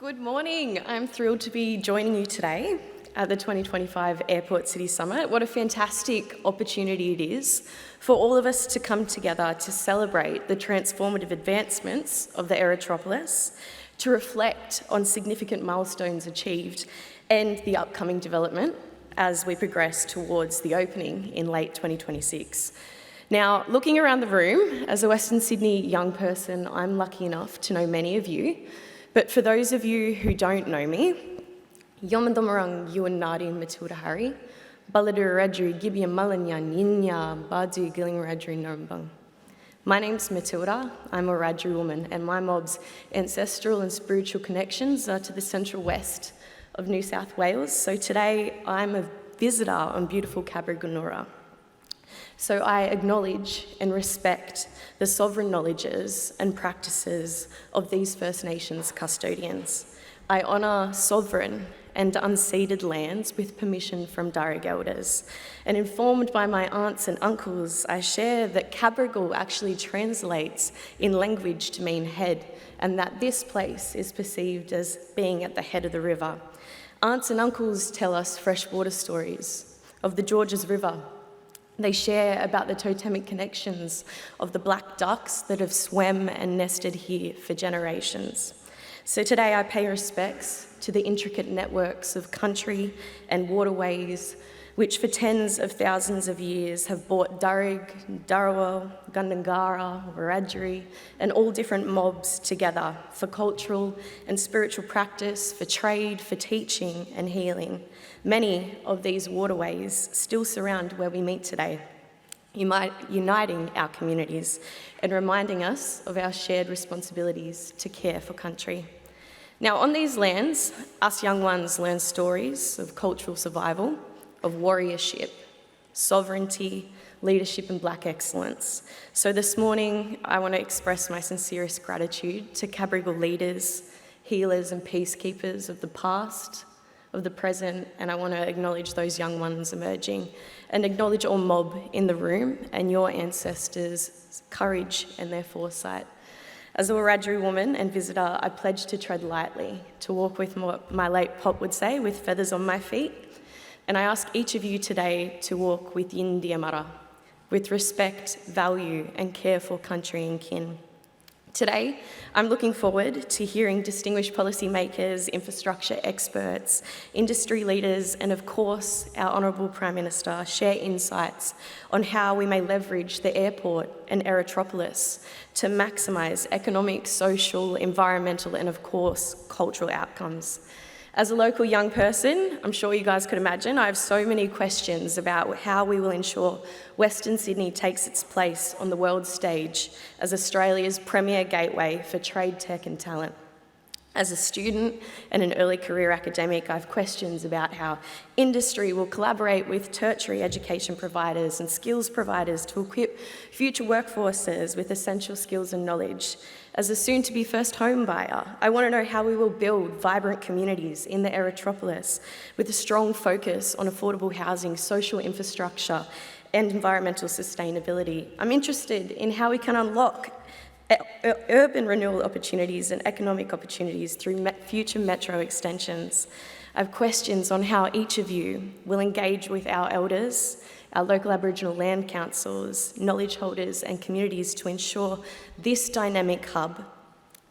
Good morning. I'm thrilled to be joining you today at the 2025 Airport City Summit. What a fantastic opportunity it is for all of us to come together to celebrate the transformative advancements of the Aerotropolis, to reflect on significant milestones achieved and the upcoming development as we progress towards the opening in late 2026. Now, looking around the room, as a Western Sydney young person, I'm lucky enough to know many of you. But for those of you who don't know me, Yomandomarang Yuanadi Matilda Harry, Baladur Radru Gibia Malanyan Yinya Badu Gilling Radru Nurumbung. My name's Matilda, I'm a Radru woman, and my mob's ancestral and spiritual connections are to the central west of New South Wales. So today I'm a visitor on beautiful Cabra. So I acknowledge and respect the sovereign knowledges and practices of these First Nations custodians. I honour sovereign and unceded lands with permission from Darug elders. And informed by my aunts and uncles, I share that Cabra actually translates in language to mean head, and that this place is perceived as being at the head of the river. Aunts and uncles tell us freshwater stories of the Georges River. They share about the totemic connections of the black ducks that have swam and nested here for generations. So today I pay respects to the intricate networks of country and waterways which for tens of thousands of years have brought Darug, Darawal, Gundungara, Wiradjuri and all different mobs together for cultural and spiritual practice, for trade, for teaching and healing. Many of these waterways still surround where we meet today, uniting our communities and reminding us of our shared responsibilities to care for country. Now, on these lands, us young ones learn stories of cultural survival, of warriorship, sovereignty, leadership and black excellence. So this morning, I want to express my sincerest gratitude to Cabra leaders, healers and peacekeepers of the past, of the present, and I want to acknowledge those young ones emerging and acknowledge all mob in the room and your ancestors' courage and their foresight. As a Wiradjuri woman and visitor, I pledge to tread lightly, to walk with what my late pop would say, with feathers on my feet. And I ask each of you today to walk with Yindiamara, with respect, value and care for country and kin. Today, I'm looking forward to hearing distinguished policymakers, infrastructure experts, industry leaders, and of course, our Honourable Prime Minister share insights on how we may leverage the airport and Aerotropolis to maximise economic, social, environmental, and of course, cultural outcomes. As a local young person, I'm sure you guys could imagine, I have so many questions about how we will ensure Western Sydney takes its place on the world stage as Australia's premier gateway for trade, tech and talent. As a student and an early career academic, I have questions about how industry will collaborate with tertiary education providers and skills providers to equip future workforces with essential skills and knowledge. As a soon-to-be first home buyer, I want to know how we will build vibrant communities in the Aerotropolis with a strong focus on affordable housing, social infrastructure and environmental sustainability. I'm interested in how we can unlock urban renewal opportunities and economic opportunities through future metro extensions. I have questions on how each of you will engage with our elders, our local Aboriginal land councils, knowledge holders and communities to ensure this dynamic hub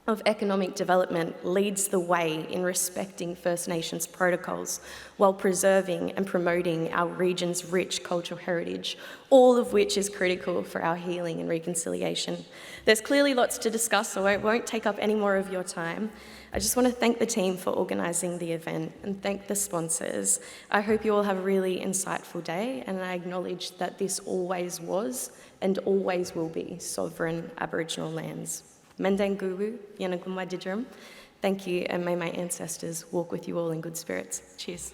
of economic development leads the way in respecting First Nations protocols while preserving and promoting our region's rich cultural heritage, all of which is critical for our healing and reconciliation. There's clearly lots to discuss, so I won't take up any more of your time. I just want to thank the team for organising the event and thank the sponsors. I hope you all have a really insightful day, and I acknowledge that this always was and always will be sovereign Aboriginal lands. Mendangugu, Yanagumwa Dijiram. Thank you, and may my ancestors walk with you all in good spirits. Cheers.